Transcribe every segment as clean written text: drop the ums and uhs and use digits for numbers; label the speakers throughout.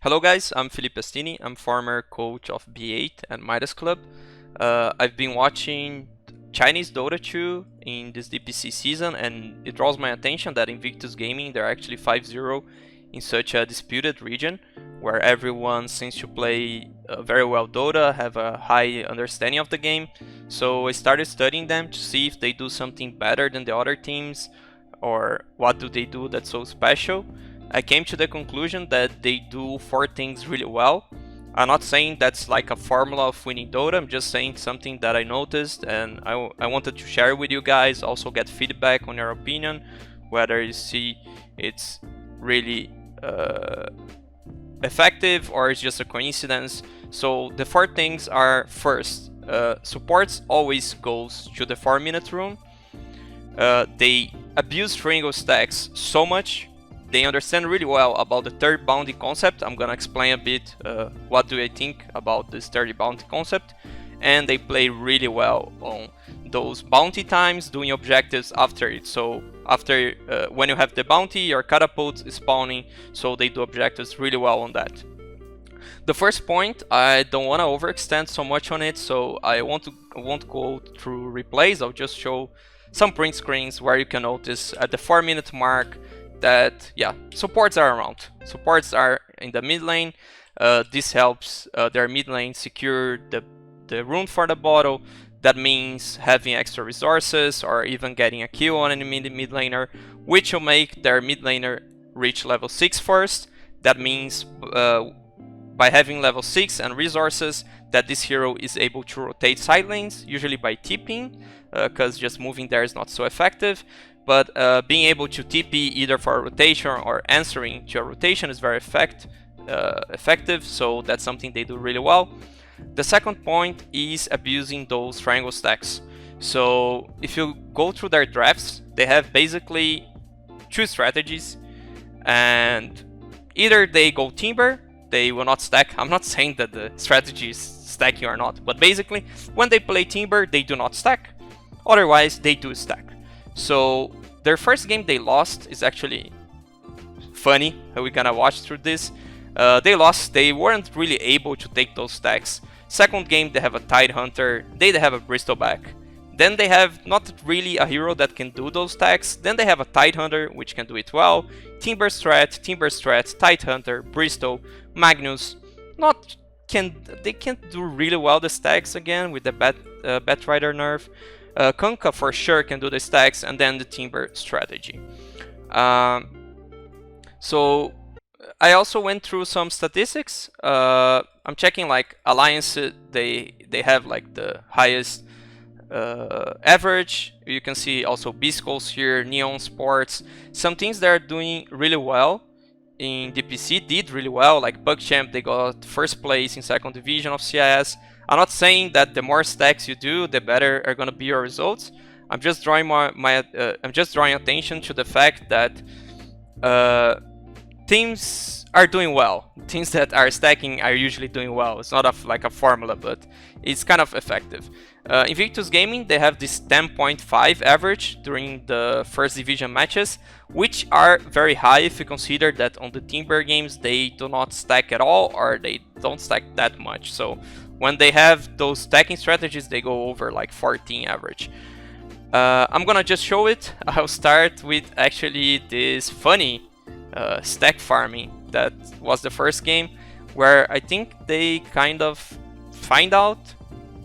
Speaker 1: Hello guys, I'm Felipe Pastini. I'm former coach of B8 and Midas Club. I've been watching Chinese Dota 2 in this DPC season, and it draws my attention that Invictus Gaming, they're actually 5-0 in such a disputed region where everyone seems to play very well Dota, have a high understanding of the game. So I started studying them to see if they do something better than the other teams, or what do they do that's so special. I came to the conclusion that they do 4 things really well. I'm not saying that's like a formula of winning Dota, I'm just saying something that I noticed and I wanted to share with you guys, also get feedback on your opinion, whether you see it's really effective or it's just a coincidence. So the 4 things are: first, supports always goes to the 4-minute room. They abuse triangle stacks so much. They understand really well about the third bounty concept. I'm gonna explain a bit what do I think about this third bounty concept. And they play really well on those bounty times, doing objectives after it. So after when you have the bounty, your catapult is spawning, so they do objectives really well on that. The first point, I don't want to overextend so much on it, so I won't go through replays. I'll just show some print screens where you can notice at the 4-minute mark that, yeah, supports are around. Supports are in the mid lane. This helps their mid lane secure the room for the bottle. That means having extra resources or even getting a kill on any mid laner, which will make their mid laner reach level 6 first. That means by having level 6 and resources, that this hero is able to rotate side lanes, usually by TPing, because just moving there is not so effective. But being able to TP either for a rotation or answering to a rotation is very effective, so that's something they do really well. The second point is abusing those triangle stacks. So if you go through their drafts, they have basically 2 strategies, and either they go Timber, they will not stack. I'm not saying that the strategy is stacking or not, but basically when they play Timber, they do not stack. Otherwise, they do stack. So their first game they lost is actually funny. We're gonna watch through this. They lost. They weren't really able to take those stacks. Second game they have a Tidehunter. They have a Bristleback. Then they have not really a hero that can do those stacks. Then they have a Tidehunter which can do it well. Timber Strat, Tidehunter, Bristol, Magnus. They can't do really well the stacks again with the Batrider nerf. Kunkka for sure can do the stacks, and then the Timber strategy. So I also went through some statistics. I'm checking like Alliance, they have like the highest average. You can see also Biscos here, Neon Sports. Some teams that are doing really well in DPC did really well, like PugChamp, they got first place in 2nd division of CIS. I'm not saying that the more stacks you do, the better are gonna be your results. I'm just drawing I'm just drawing attention to the fact that teams are doing well. Teams that are stacking are usually doing well. It's not like a formula, but it's kind of effective. Invictus Gaming, they have this 10.5 average during the 1st division matches, which are very high if you consider that on the Timber games they do not stack at all, or they don't stack that much. So when they have those stacking strategies, they go over like 14 average. I'm gonna just show it. I'll start with actually this funny stack farming that was the first game, where I think they kind of find out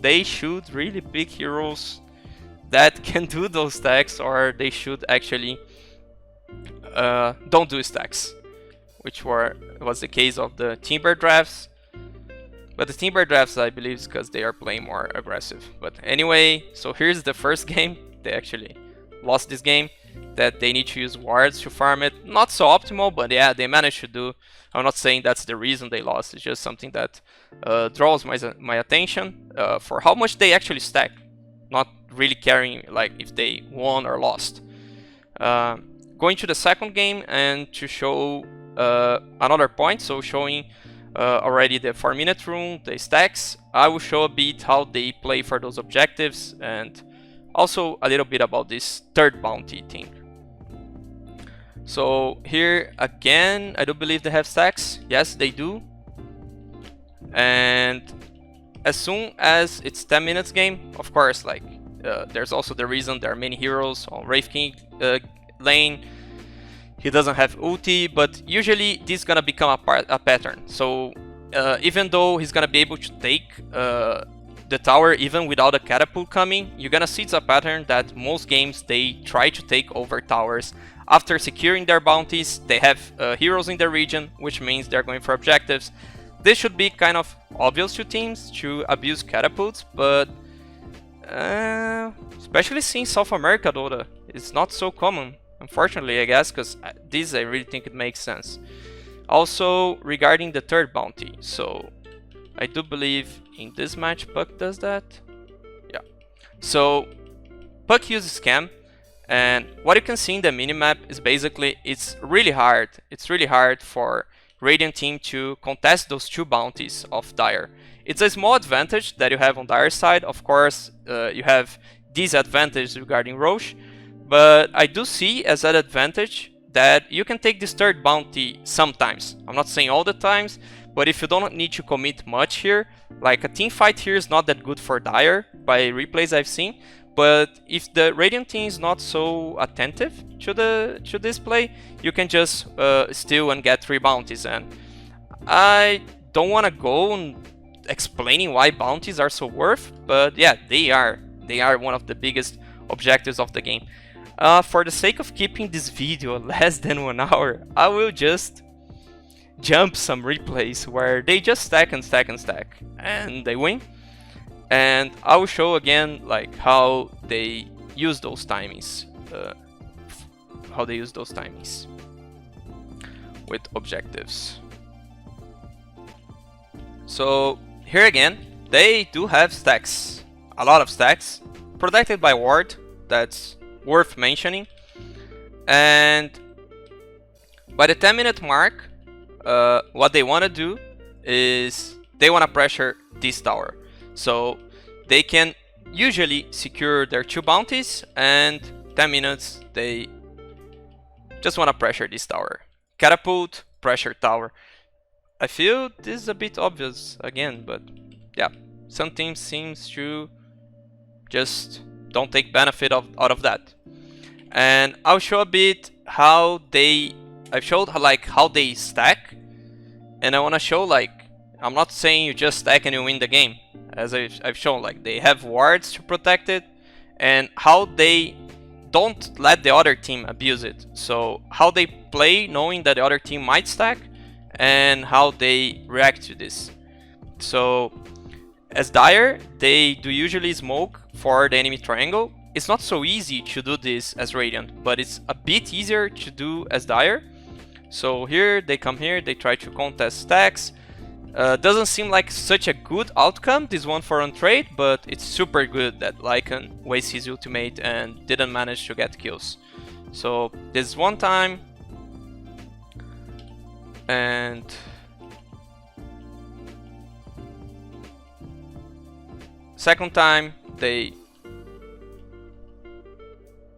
Speaker 1: they should really pick heroes that can do those stacks, or they should actually don't do stacks, which was the case of the Timber drafts. But the Timber drafts, I believe, is because they are playing more aggressive. But anyway, so here's the first game. They actually lost this game, that they need to use wards to farm it. Not so optimal, but yeah, they managed to do. I'm not saying that's the reason they lost. It's just something that draws my attention for how much they actually stack. Not really caring like if they won or lost. Going to the second game and to show another point, so showing already the 4-minute room, the stacks. I will show a bit how they play for those objectives, and also a little bit about this third bounty thing. So here again, I do believe they have stacks. Yes, they do. And as soon as it's 10 minutes game, of course, like there's also the reason there are many heroes on Wraith King lane. He doesn't have ulti, but usually this is gonna become a pattern. So even though he's gonna be able to take the tower even without a catapult coming, you're gonna see it's a pattern that most games they try to take over towers after securing their bounties. They have heroes in their region, which means they're going for objectives. This should be kind of obvious to teams to abuse catapults, but especially seeing South America Dota, it's not so common, unfortunately, I guess, because this I really think it makes sense. Also, regarding the third bounty, so I do believe in this match Puck does that. Yeah. So Puck uses Scam, and what you can see in the minimap is basically it's really hard. It's really hard for Radiant team to contest those two bounties of Dire. It's a small advantage that you have on Dire side. Of course, you have disadvantage regarding Roche, but I do see as an advantage that you can take this third bounty sometimes. I'm not saying all the times, but if you don't need to commit much here, like a team fight here is not that good for Dire by replays I've seen. But if the Radiant team is not so attentive to this play, you can just steal and get 3 bounties. And I don't want to go on explaining why bounties are so worth, but yeah, they are one of the biggest objectives of the game. For the sake of keeping this video less than 1 hour, I will just jump some replays where they just stack and stack and stack and they win. And I will show again like how they use those timings, with objectives. So here again, they do have stacks, a lot of stacks, protected by ward. That's worth mentioning. And by the 10-minute mark, what they want to do is they want to pressure this tower. So they can usually secure their 2 bounties, and 10 minutes they just want to pressure this tower. Catapult, pressure tower. I feel this is a bit obvious again, but yeah, some teams seems to just don't take benefit out of that. And I'll show a bit how I've showed like how they stack, and I want to show like, I'm not saying you just stack and you win the game. As I've shown, like they have wards to protect it, and how they don't let the other team abuse it. So how they play knowing that the other team might stack, and how they react to this. So as Dire, they do usually smoke for the enemy triangle. It's not so easy to do this as Radiant, but it's a bit easier to do as Dire. So here, they come here, they try to contest stacks. Doesn't seem like such a good outcome, this one for on trade, but it's super good that Lycan wastes his ultimate and didn't manage to get kills. So this one time, and second time they,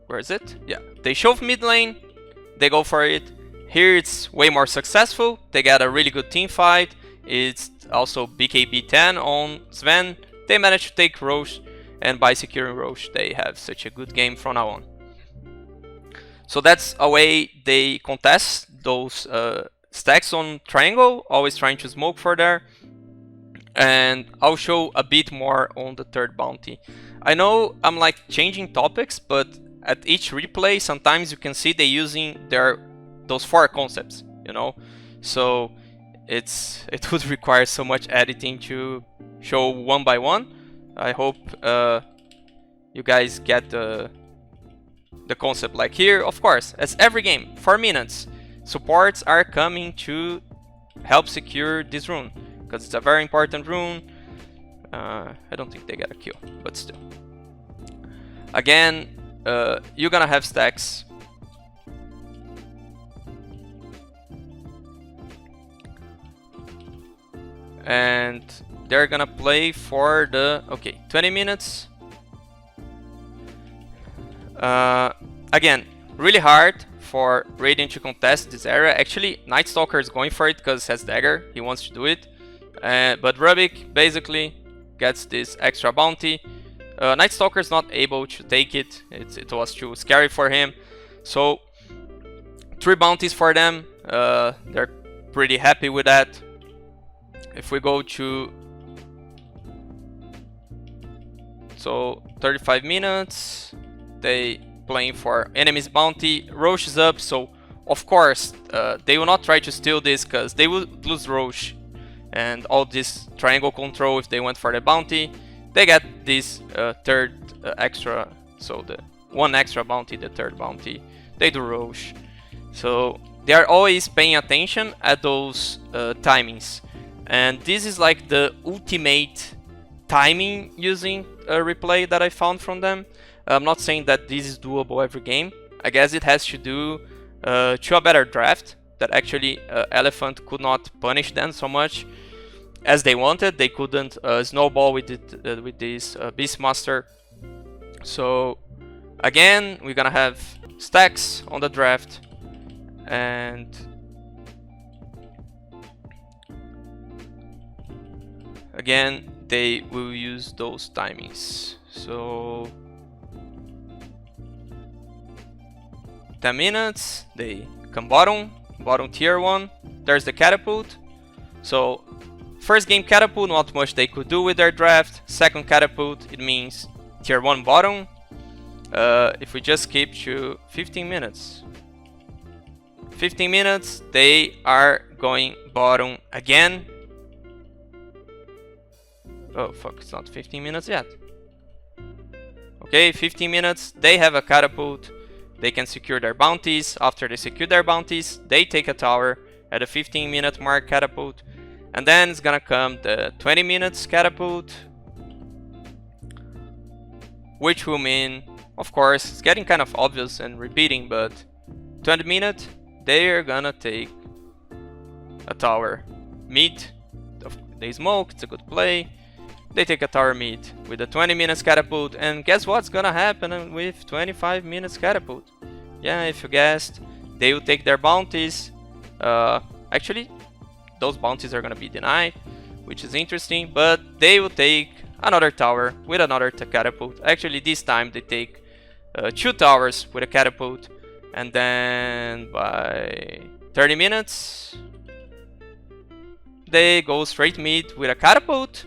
Speaker 1: where is it? Yeah, they shove mid lane, they go for it. Here it's way more successful, they get a really good team fight. It's also BKB 10 on Sven. They managed to take Roche, and by securing Roche, they have such a good game from now on. So that's a way they contest those stacks on triangle, always trying to smoke for there. And I'll show a bit more on the third bounty. I know I'm like changing topics, but at each replay, sometimes you can see they using those 4 concepts, you know. So it would require so much editing to show one by one. I hope you guys get the concept. Like here, of course, as every game, 4 minutes, supports are coming to help secure this rune, because it's a very important rune. I don't think they get a kill, but still. Again, you're gonna have stacks. And they're gonna play for the 20 minutes. Again, really hard for Radiant to contest this area. Actually, Night Stalker is going for it because he has dagger. He wants to do it. But Rubik basically gets this extra bounty. Night Stalker is not able to take it. It was too scary for him. So 3 bounties for them. They're pretty happy with that. If we go to 35 minutes, they playing for enemy's bounty. Roche is up, so of course they will not try to steal this because they will lose Roche and all this triangle control if they went for the bounty. They get this third extra, so the 1 extra bounty, the third bounty, they do Roche. So they are always paying attention at those timings, and this is like the ultimate timing using a replay that I found from them. I'm not saying that this is doable every game. I guess it has to do to a better draft, that actually Elephant could not punish them so much as they wanted. They couldn't snowball with it, with this Beastmaster. So again, we're gonna have stacks on the draft, and again they will use those timings. So 10 minutes, they come bottom tier 1. There's the catapult. So first game catapult, not much they could do with their draft. Second catapult, it means tier 1 bottom. If we just skip to 15 minutes, they are going bottom again. Oh fuck, it's not 15 minutes yet. Okay, 15 minutes, they have a catapult. They can secure their bounties. After they secure their bounties, they take a tower at a 15-minute mark catapult. And then it's gonna come the 20 minutes catapult, which will mean, of course, it's getting kind of obvious and repeating, but 20 minutes, they are gonna take a tower mid. They smoke, it's a good play. They take a tower mid with a 20 minutes catapult, and guess what's gonna happen with 25 minutes catapult? Yeah, if you guessed, they will take their bounties. Actually, those bounties are gonna be denied, which is interesting, but they will take another tower with another catapult. Actually, this time they take 2 towers with a catapult, and then by 30 minutes, they go straight mid with a catapult.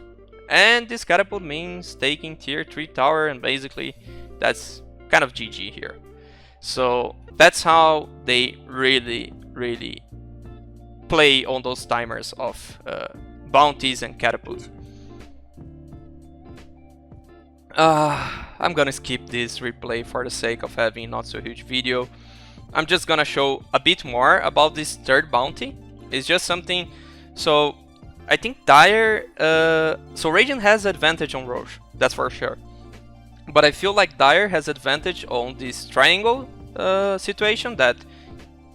Speaker 1: And this catapult means taking tier 3 tower, and basically that's kind of GG here. So that's how they really play on those timers of bounties and catapults. I'm gonna skip this replay for the sake of having not so huge video. I'm just gonna show a bit more about this third bounty. It's just something, so I think Dire, so Radiant has advantage on Roche, that's for sure. But I feel like Dire has advantage on this triangle situation, that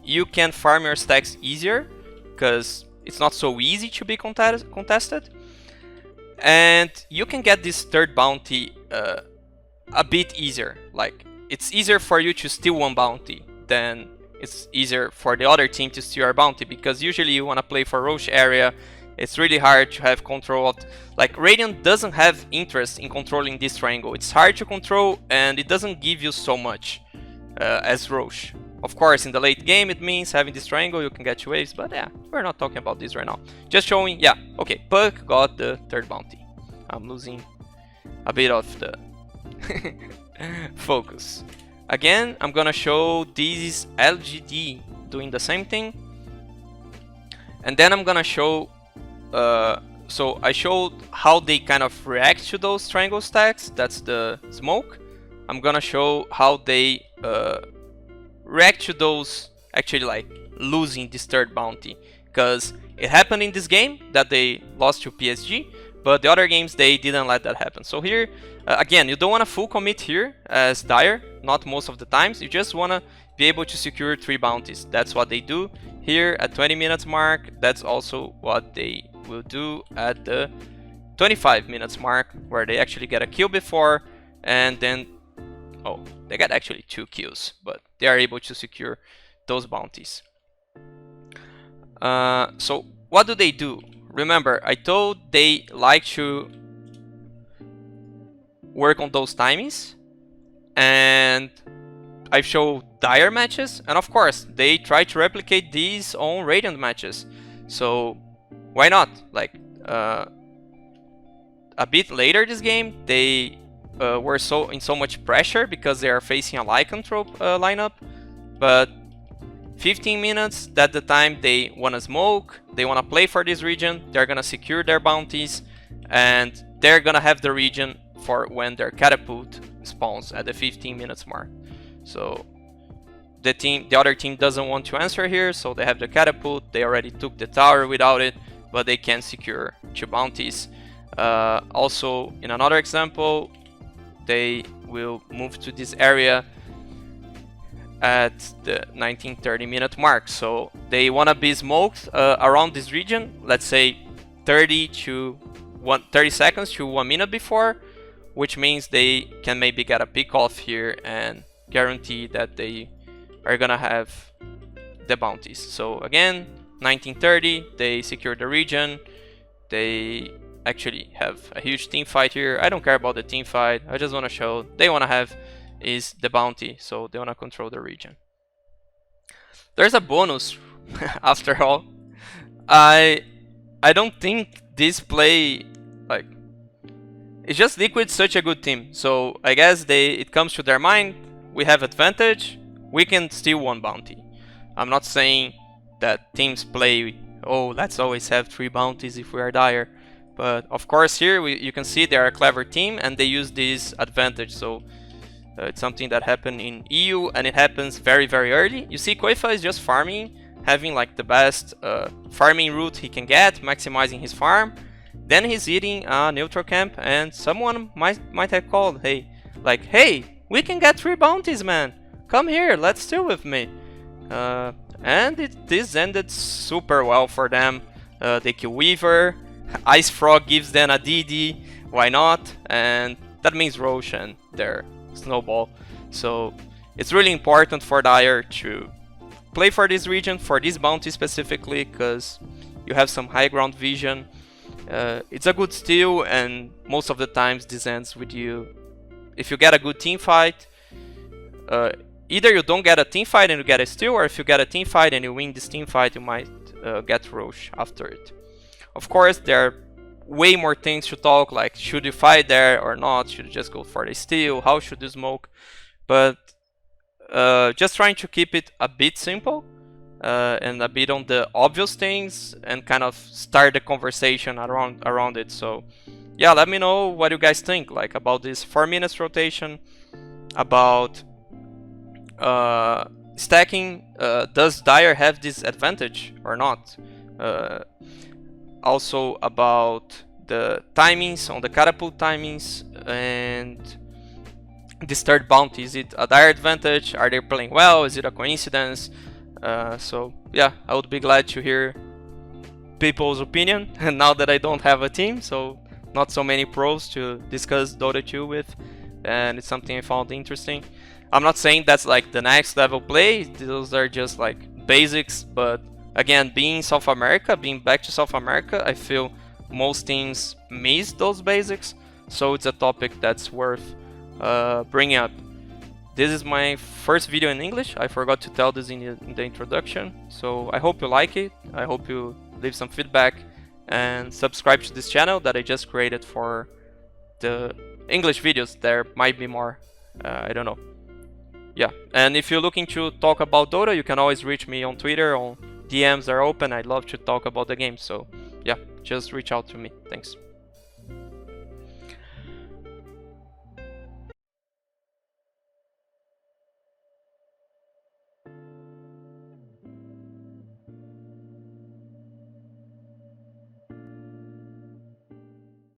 Speaker 1: you can farm your stacks easier, because it's not so easy to be contested. And you can get this third bounty a bit easier. Like, it's easier for you to steal 1 bounty than it's easier for the other team to steal your bounty, because usually you want to play for Roche area. It's really hard to have control of, like, Radiant doesn't have interest in controlling this triangle. It's hard to control, and it doesn't give you so much as Roche. Of course, in the late game, it means having this triangle, you can get 2 waves, but yeah, we're not talking about this right now. Just showing, yeah, okay, Puck got the third bounty. I'm losing a bit of the focus. Again, I'm gonna show this LGD doing the same thing. And then I'm gonna show, so I showed how they kind of react to those triangle stacks, that's the smoke. I'm gonna show how they react to those actually like losing this third bounty, because it happened in this game that they lost to PSG, but the other games they didn't let that happen. So here, again, you don't want to full commit here as Dire, not most of the times. You just want to be able to secure 3 bounties. That's what they do here at 20 minutes mark. That's also what they will do at the 25 minutes mark, where they actually get a kill before, and then, oh, they got actually 2 kills, but they are able to secure those bounties. So what do they do remember, I told they like to work on those timings, and I've showed Dire matches, and of course, they try to replicate these on Radiant matches. So why not? Like, a bit later this game, they were in so much pressure because they are facing a lycanthrope lineup, but 15 minutes, that's the time they want to smoke, they want to play for this region, they're going to secure their bounties, and they're going to have the region for when their catapult spawns at the 15 minutes mark. So the other team doesn't want to answer here, so they have the catapult, they already took the tower without it, but they can secure 2 bounties. Also, in another example, they will move to this area at the 19-30 minute mark. So they want to be smoked around this region, let's say 30 seconds to 1 minute before, which means they can maybe get a pick off here and guarantee that they are gonna have the bounties. So again, 1930, they secure the region. They actually have a huge team fight here. I don't care about the team fight, I just want to show they want to have is the bounty, so they want to control the region. There's a bonus after all. I don't think this play, like, it's just Liquid such a good team, so I guess it comes to their mind, we have advantage, we can steal 1 bounty. I'm not saying that teams play, oh, let's always have 3 bounties if we are Dire, but of course here you can see they are a clever team and they use this advantage. So it's something that happened in EU, and it happens very early. You see, Koifa is just farming, having like the best farming route he can get, maximizing his farm. Then he's eating a neutral camp, and someone might have called, hey, we can get 3 bounties, man. Come here, let's steal with me. And this ended super well for them. They kill Weaver, Ice Frog gives them a DD, why not? And that means Roche and their snowball. So it's really important for Dire to play for this region, for this bounty specifically, because you have some high ground vision. It's a good steal, and most of the times this ends with you. If you get a good team fight, either you don't get a team fight and you get a steal, or if you get a team fight and you win this team fight, you might get Roche after it. Of course, there are way more things to talk, like should you fight there or not, should you just go for the steal, how should you smoke, but just trying to keep it a bit simple and a bit on the obvious things and kind of start the conversation around it. So yeah, let me know what you guys think, like about this 4 minutes rotation, about stacking. Does Dire have this advantage or not? Also about the timings, on the catapult timings, and this third bounty. Is it a Dire advantage? Are they playing well? Is it a coincidence? So yeah, I would be glad to hear people's opinion. And now that I don't have a team, so not so many pros to discuss Dota 2 with, and it's something I found interesting. I'm not saying that's like the next level play, those are just like basics, but again, being South America, being back to South America, I feel most teams miss those basics, so it's a topic that's worth bringing up. This is my first video in English, I forgot to tell this in the introduction, so I hope you like it, I hope you leave some feedback, and subscribe to this channel that I just created for the English videos. There might be more, I don't know. Yeah, and if you're looking to talk about Dota, you can always reach me on Twitter, DMs are open, I'd love to talk about the game, so yeah, just reach out to me. Thanks.